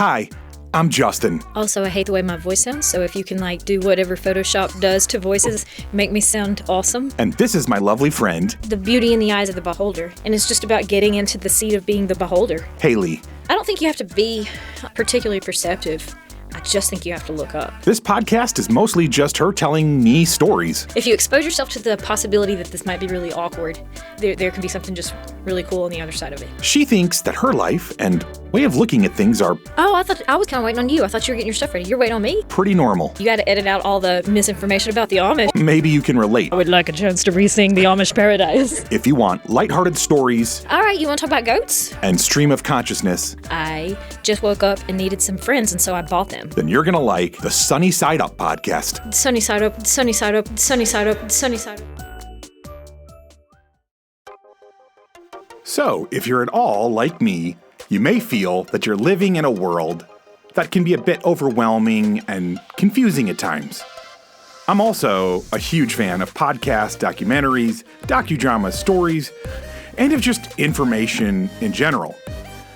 Hi, I'm Justin. Also, I hate the way my voice sounds, so if you can do whatever Photoshop does to voices, make me sound awesome. And this is my lovely friend, The beauty in the eyes of the beholder, and it's just about getting into the seat of being the beholder. Hayley. I don't think you have to be particularly perceptive. I just think you have to look up. This podcast is mostly just her telling me stories. If you expose yourself to the possibility that this might be really awkward, there can be something just really cool on the other side of it. She thinks that her life and way of looking at things are Oh, I was kind of waiting on you. I thought you were getting your stuff ready. You're waiting on me? pretty normal. You got to edit out all the misinformation about the Amish. Maybe you can relate. I would like a chance to re-sing the Amish Paradise. If you want lighthearted stories All right, you want to talk about goats? and stream of consciousness, I just woke up and needed some friends, and so I bought them. then you're gonna like the Sunny Side Up podcast. Sunny side up, sunny side up, sunny side up, sunny side up. So, if you're at all like me, you may feel that you're living in a world that can be a bit overwhelming and confusing at times. I'm also a huge fan of podcasts, documentaries, docudramas, stories, and of just information in general.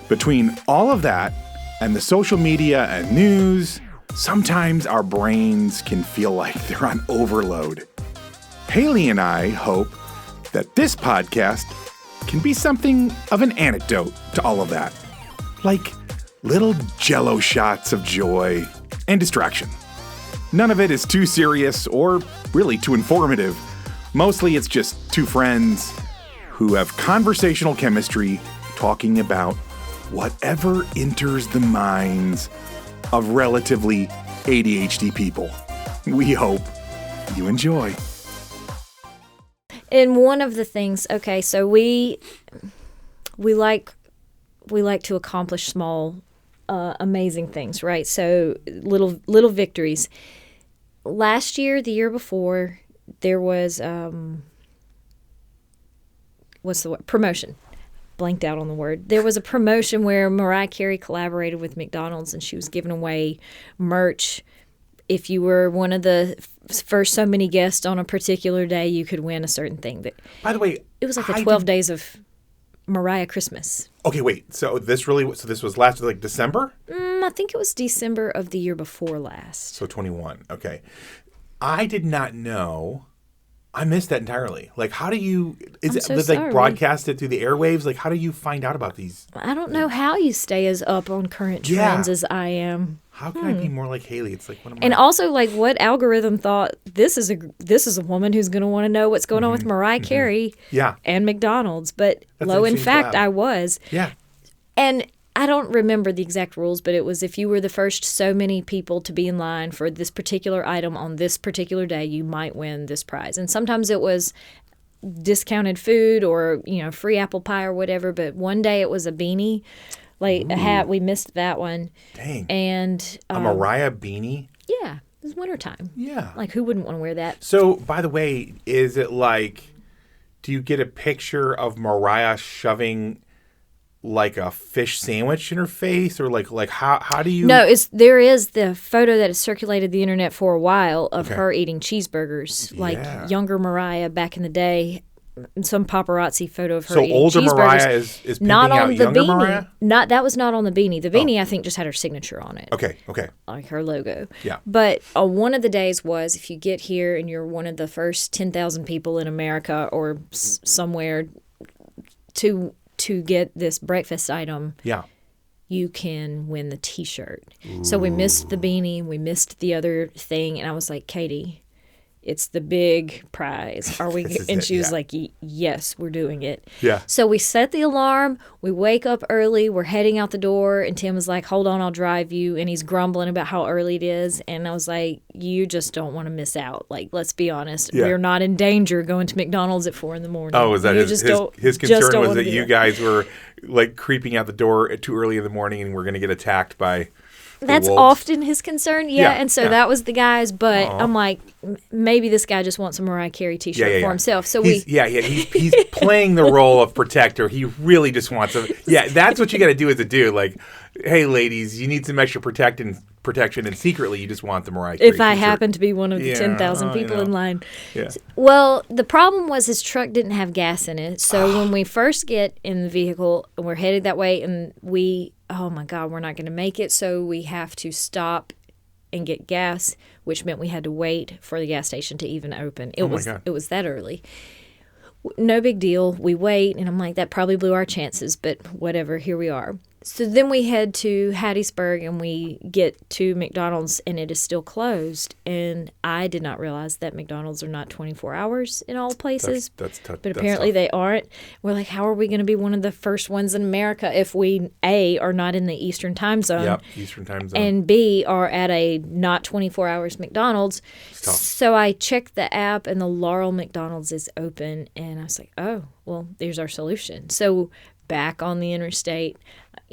Between all of that and the social media and news, sometimes our brains can feel like they're on overload. Hayley and I hope that this podcast can be something of an antidote to all of that. Like little jello shots of joy and distraction. None of it is too serious or really too informative. Mostly it's just two friends who have conversational chemistry talking about whatever enters the minds of relatively ADHD people. We hope you enjoy. And one of the things, okay, so we like to accomplish small, amazing things, right? So little victories. Last year, the year before, there was what's the word? Promotion. Blanked out on the word. There was a promotion where Mariah Carey collaborated with McDonald's, and she was giving away merch. If you were one of the first so many guests on a particular day, you could win a certain thing. But By the way, it was like the 12 days of Mariah Christmas. Okay, wait. So this was last December? I think it was December of the year before last. So 21. Okay. I did not know. I missed that entirely. Like, how do you? Is I'm it so like sorry. broadcasted through the airwaves? Like, how do you find out about these? I don't know how you stay as up on current trends as I am. How can I be more like Hayley? It's like one of my. And also, what algorithm thought this is a woman who's going to want to know what's going on with Mariah Carey and McDonald's. But That's lo, in interesting fact, collab. I was. Yeah. And I don't remember the exact rules, but it was if you were the first so many people to be in line for this particular item on this particular day, you might win this prize. And sometimes it was discounted food or, free apple pie or whatever. But one day it was a beanie, a hat. We missed that one. Dang. And A Mariah beanie? yeah, it was wintertime. Yeah. Who wouldn't want to wear that? So, by the way, is it do you get a picture of Mariah shoving a fish sandwich in her face, or how do you? No, there is the photo that has circulated the internet for a while of her eating cheeseburgers, younger Mariah back in the day. Some paparazzi photo of her eating older cheeseburgers. Mariah is pimping not on out the younger beanie. Mariah? That was not on the beanie. The beanie I think just had her signature on it. Okay. Like her logo. Yeah. But one of the days was if you get here and you're one of the first 10,000 people in America or somewhere to get this breakfast item, you can win the T-shirt. Ooh. So we missed the beanie, we missed the other thing, and I was like, Katie, it's the big prize. Are we? And she was like, yes, we're doing it. Yeah. So we set the alarm. We wake up early. We're heading out the door. And Tim was like, hold on, I'll drive you. And he's grumbling about how early it is. And I was like, you just don't want to miss out. Let's be honest. Yeah. We're not in danger going to McDonald's at 4 a.m. Oh, is that his concern was that you guys were creeping out the door too early in the morning and we're going to get attacked by... That's often his concern, and so that was the guy's. But I'm like, maybe this guy just wants a Mariah Carey T-shirt for himself. So he's playing the role of protector. He really just wants a that's what you got to do as a dude. Hey, ladies, you need some extra protection, and secretly you just want the Mariah Carey If I T-shirt. happen to be one of the 10,000 people in line. Yeah. Well, the problem was his truck didn't have gas in it. So when we first get in the vehicle and we're headed that way, and we oh my God, we're not going to make it. So we have to stop and get gas, which meant we had to wait for the gas station to even open. It was that early. No big deal. We wait, and I'm like, that probably blew our chances, but whatever, here we are. So then we head to Hattiesburg, and we get to McDonald's, and it is still closed. And I did not realize that McDonald's are not 24 hours in all places. That's tough. But apparently they aren't. We're like, how are we going to be one of the first ones in America if we, A, are not in the Eastern time zone. Yep, Eastern time zone. And B, are at a not 24 hours McDonald's. So I checked the app, and the Laurel McDonald's is open. And I was like, oh, well, there's our solution. So back on the interstate,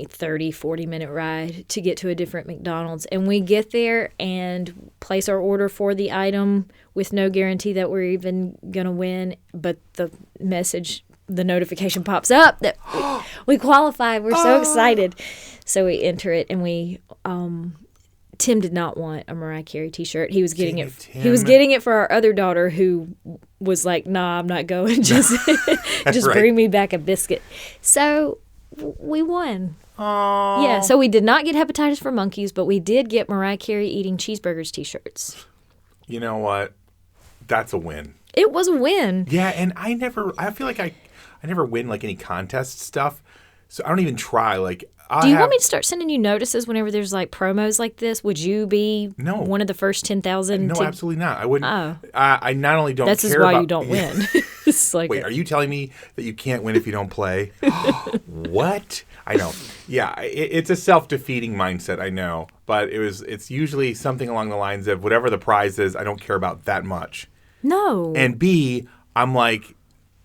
30, 40-minute ride to get to a different McDonald's. And we get there and place our order for the item with no guarantee that we're even going to win. But the notification pops up that we qualified. We're so excited. So we enter it, and Tim did not want a Mariah Carey T-shirt. He was getting it. He was getting it for our other daughter, who was like, "Nah, I'm not going. Just bring me back a biscuit." So we won. Aww. Yeah. So we did not get hepatitis for monkeys, but we did get Mariah Carey eating cheeseburgers T-shirts. You know what? That's a win. It was a win. Yeah, and I feel like I never win like any contest stuff, so I don't even try. Like, do you want me to start sending you notices whenever there's like promos like this? Would you be one of the first 10,000? No, absolutely not. I wouldn't. Oh. I not only don't That's care about... That's why about... you don't win. It's like Wait, are you telling me that you can't win if you don't play? What? I know. Yeah, it's a self-defeating mindset, I know. But it's usually something along the lines of whatever the prize is, I don't care about that much. No. And B, I'm like,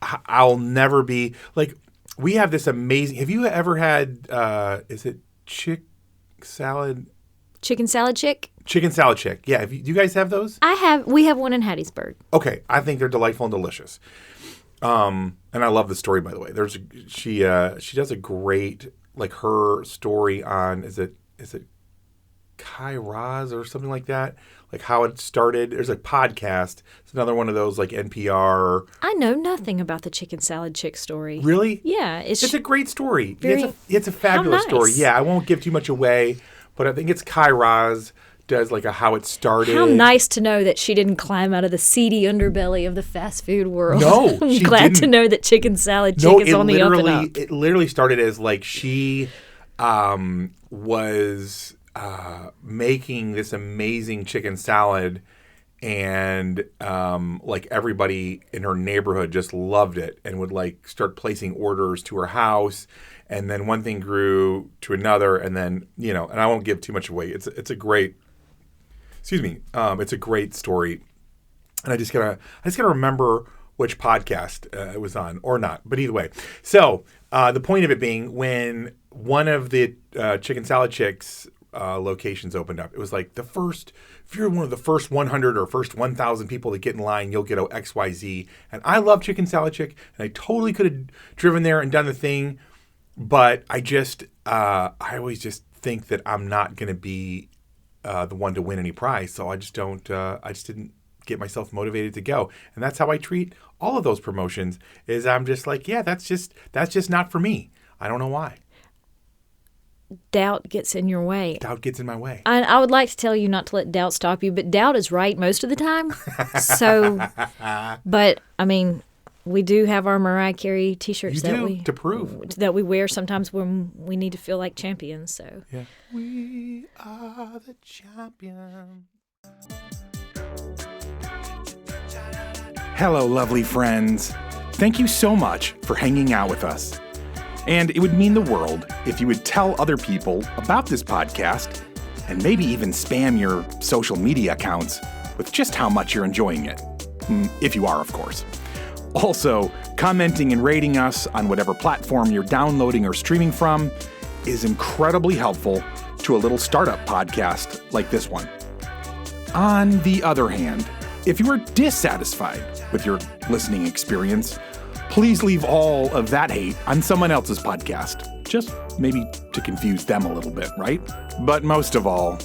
I'll never be... Like, we have this amazing... Have you ever had... is it chick salad? Chicken salad chick? Chicken salad chick. Yeah. Do you guys have those? We have one in Hattiesburg. Okay. I think they're delightful and delicious. And I love the story, by the way. She does a great, like, her story on, is it Kai Raz or something like that? Like how it started. There's a podcast. It's another one of those like NPR. I know nothing about the chicken salad chick story. Really? Yeah. It's a great story. It's a fabulous story. Yeah, I won't give too much away, but I think it's Kai Raz does like a how it started. How nice to know that she didn't climb out of the seedy underbelly of the fast food world. No, I'm glad to know that chicken salad chick is on the up and up. It literally started as like she was making this amazing chicken salad, and like everybody in her neighborhood just loved it and would like start placing orders to her house, and then one thing grew to another, and then and I won't give too much away. It's a great it's a great story, and I just gotta remember which podcast it was on or not, but either way. So the point of it being, when one of the chicken salad chicks locations opened up, it was like if you're one of the first 100 or first 1,000 people that get in line, you'll get a XYZ. And I love chicken salad chick, and I totally could have driven there and done the thing, but I always just think that I'm not going to be the one to win any prize, so I just didn't get myself motivated to go. And that's how I treat all of those promotions, is I'm just like, yeah, that's just not for me. I don't know why. Doubt gets in your way. Doubt gets in my way. I would like to tell you not to let doubt stop you, but doubt is right most of the time. So, but I mean, we do have our Mariah Carey T-shirts to prove that we wear sometimes when we need to feel like champions. So yeah, we are the champions. Hello, lovely friends. Thank you so much for hanging out with us. And it would mean the world if you would tell other people about this podcast, and maybe even spam your social media accounts with just how much you're enjoying it. If you are, of course. Also, commenting and rating us on whatever platform you're downloading or streaming from is incredibly helpful to a little startup podcast like this one. On the other hand, if you are dissatisfied with your listening experience, please leave all of that hate on someone else's podcast. Just maybe to confuse them a little bit, right? But most of all,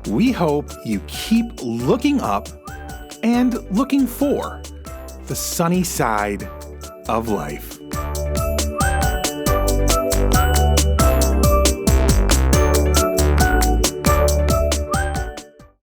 we hope you keep looking up and looking for the sunny side of life.